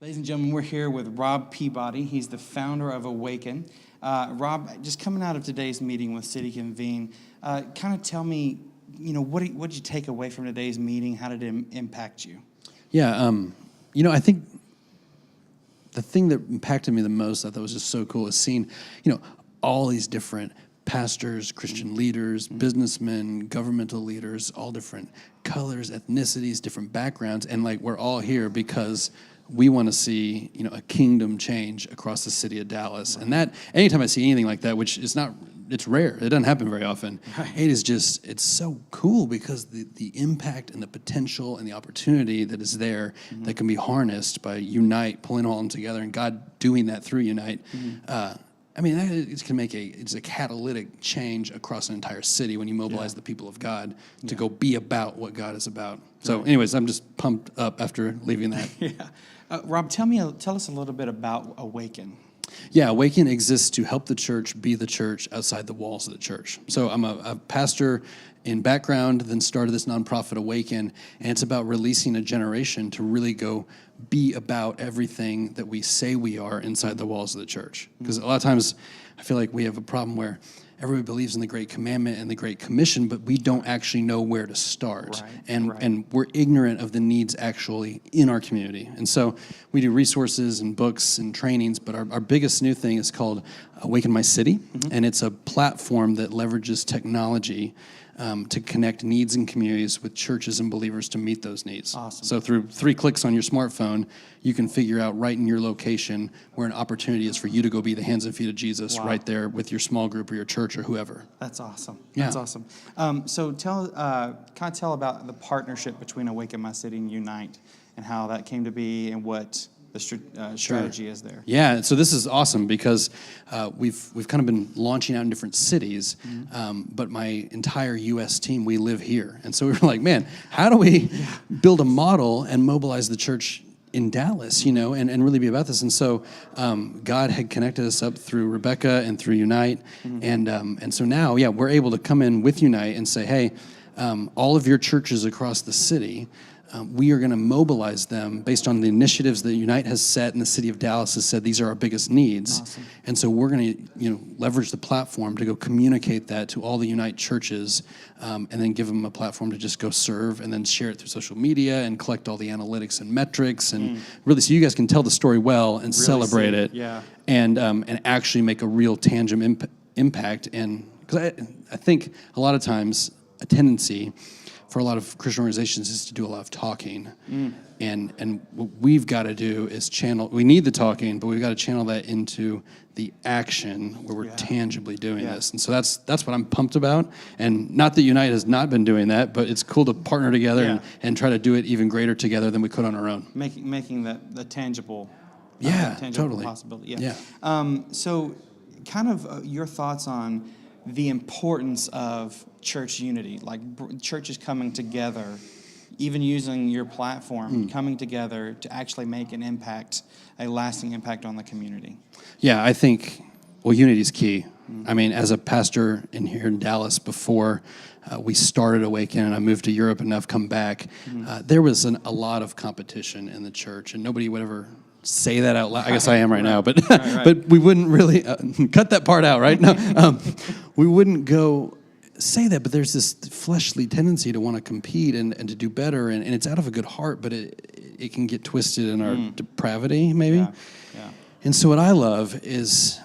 Ladies and gentlemen, we're here with Rob Peabody. He's the founder of Awaken. Rob, just coming out of today's meeting with City Convene, kind of tell me, what did you take away from today's meeting? How did it impact you? Yeah, I think the thing that impacted me the most, I thought was just so cool, is seeing, all these different pastors, Christian leaders, businessmen, governmental leaders, all different colors, ethnicities, different backgrounds, and we're all here because we want to see, a kingdom change across the city of Dallas. Right. And that, anytime I see anything like that, which is not, it's rare, it doesn't happen very often, right. It's so cool because the impact and the potential and the opportunity that is there that can be harnessed by Unite, pulling all of them together, and God doing that through Unite. It can make it's a catalytic change across an entire city when you mobilize the people of God to go be about what God is about. So anyways, I'm just pumped up after leaving that. Rob, tell us a little bit about Awaken. Yeah, Awaken exists to help the church be the church outside the walls of the church. So I'm a pastor in background, then started this nonprofit Awaken, and it's about releasing a generation to really go be about everything that we say we are inside the walls of the church. Because a lot of times I feel like we have a problem where everybody believes in the Great Commandment and the Great Commission, but we don't actually know where to start. And we're ignorant of the needs actually in our community. And so we do resources and books and trainings, but our biggest new thing is called Awaken My City, and it's a platform that leverages technology to connect needs in communities with churches and believers to meet those needs. Awesome. So through 3 clicks on your smartphone, you can figure out right in your location where an opportunity is for you to go be the hands and feet of Jesus right there with your small group or your church or whoever. That's awesome. Yeah. That's awesome. So tell about the partnership between Awaken My City and Unite and how that came to be and what the strategy is there. Yeah, so this is awesome because we've kind of been launching out in different cities, but my entire U.S. team, we live here. And so we were like, man, how do we build a model and mobilize the church in Dallas, and really be about this? And so God had connected us up through Rebecca and through Unite. And so now, we're able to come in with Unite and say, hey, all of your churches across the city, we are going to mobilize them based on the initiatives that Unite has set and the city of Dallas has said these are our biggest needs. Awesome. And so we're going to leverage the platform to go communicate that to all the Unite churches, and then give them a platform to just go serve and then share it through social media and collect all the analytics and metrics and really so you guys can tell the story well and really celebrate it and actually make a real tangible impact. And because I think a lot of times a tendency for a lot of Christian organizations is to do a lot of talking. And what we've got to do is we need the talking, but we've got to channel that into the action where we're tangibly doing this. And so that's what I'm pumped about. And not that Unite has not been doing that, but it's cool to partner together and try to do it even greater together than we could on our own. Making the tangible, totally possibility. So kind of your thoughts on the importance of church unity, like churches coming together, even using your platform, coming together to actually make an impact, a lasting impact on the community. Yeah, I think, unity is key. I mean, as a pastor here in Dallas before we started Awaken and I moved to Europe and I've come back, there was a lot of competition in the church and nobody would ever say that out loud. I guess I am right now, but but we wouldn't really cut that part out, right? No, we wouldn't go say that. But there's this fleshly tendency to want to compete and to do better, and it's out of a good heart, but it can get twisted in our depravity, maybe. And so what I love is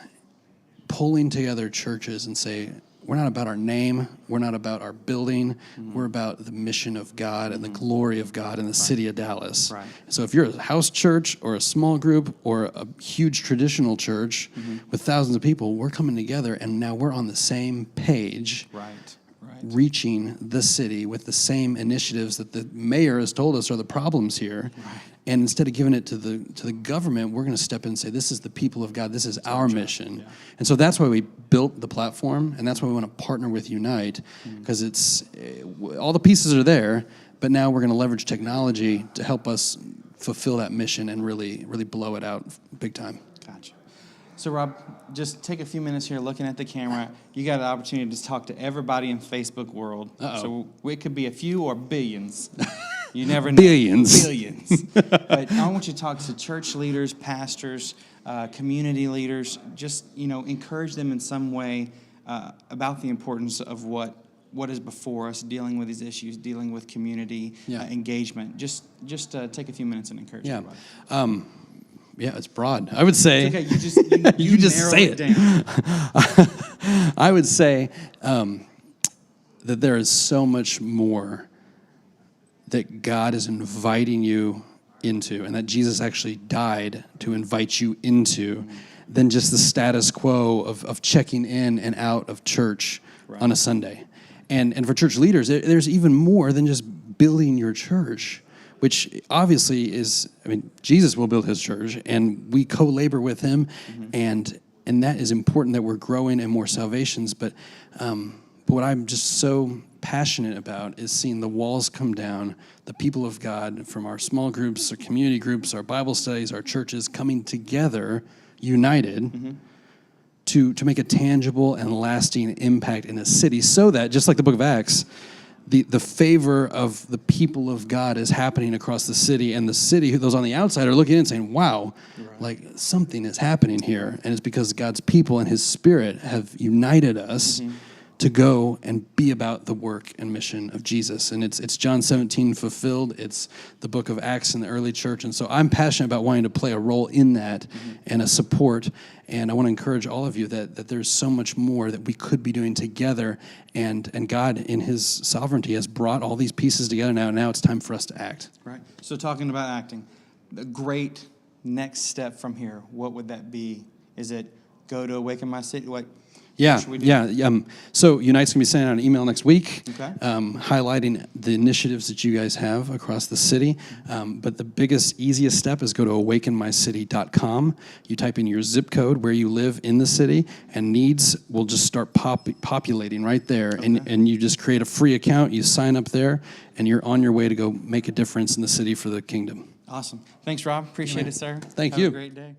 pulling together churches and say, we're not about our name. We're not about our building. We're about the mission of God and the glory of God in the city of Dallas. So if you're a house church or a small group or a huge traditional church with thousands of people, we're coming together and now we're on the same page, reaching the city with the same initiatives that the mayor has told us are the problems here. And instead of giving it to the government, we're going to step in and say, this is the people of God. This is our mission. And so that's why we built the platform, and that's why we want to partner with Unite, because it's all the pieces are there, but now we're going to leverage technology to help us fulfill that mission and really, really blow it out big time. Gotcha. So, Rob, just take a few minutes here looking at the camera. You got an opportunity to talk to everybody in Facebook world. So it could be a few or billions. You never know. Billions. Billions. But I want you to talk to church leaders, pastors, community leaders. Just, encourage them in some way about the importance of what is before us, dealing with these issues, dealing with community engagement. Just take a few minutes and encourage everybody. Yeah, it's broad. I would say. It's okay. You just say it it. down. I would say that there is so much more that God is inviting you into, and that Jesus actually died to invite you into, than just the status quo of checking in and out of church on a Sunday. And for church leaders, there's even more than just building your church, which obviously is, Jesus will build his church, and we co-labor with him, and that is important, that we're growing in more salvations. But what I'm just so passionate about is seeing the walls come down, the people of God from our small groups, our community groups, our Bible studies, our churches coming together, united, to make a tangible and lasting impact in a city, so that, just like the book of Acts, the favor of the people of God is happening across the city, and the city, those on the outside, are looking in and saying, wow, like something is happening here. And it's because God's people and his Spirit have united us to go and be about the work and mission of Jesus. And it's John 17 fulfilled. It's the book of Acts in the early church. And so I'm passionate about wanting to play a role in that and a support. And I want to encourage all of you that there's so much more that we could be doing together. And God, in his sovereignty, has brought all these pieces together now. Now it's time for us to act. Right. So talking about acting, the great next step from here, what would that be? Is it go to Awaken My City? What should we do? So Unite's going to be sending out an email next week, highlighting the initiatives that you guys have across the city. But the biggest, easiest step is go to awakenmycity.com. You type in your zip code, where you live in the city, and needs will just start populating right there. And you just create a free account, you sign up there, and you're on your way to go make a difference in the city for the kingdom. Awesome. Thanks, Rob. Appreciate it, sir. Thank you. Have a great day.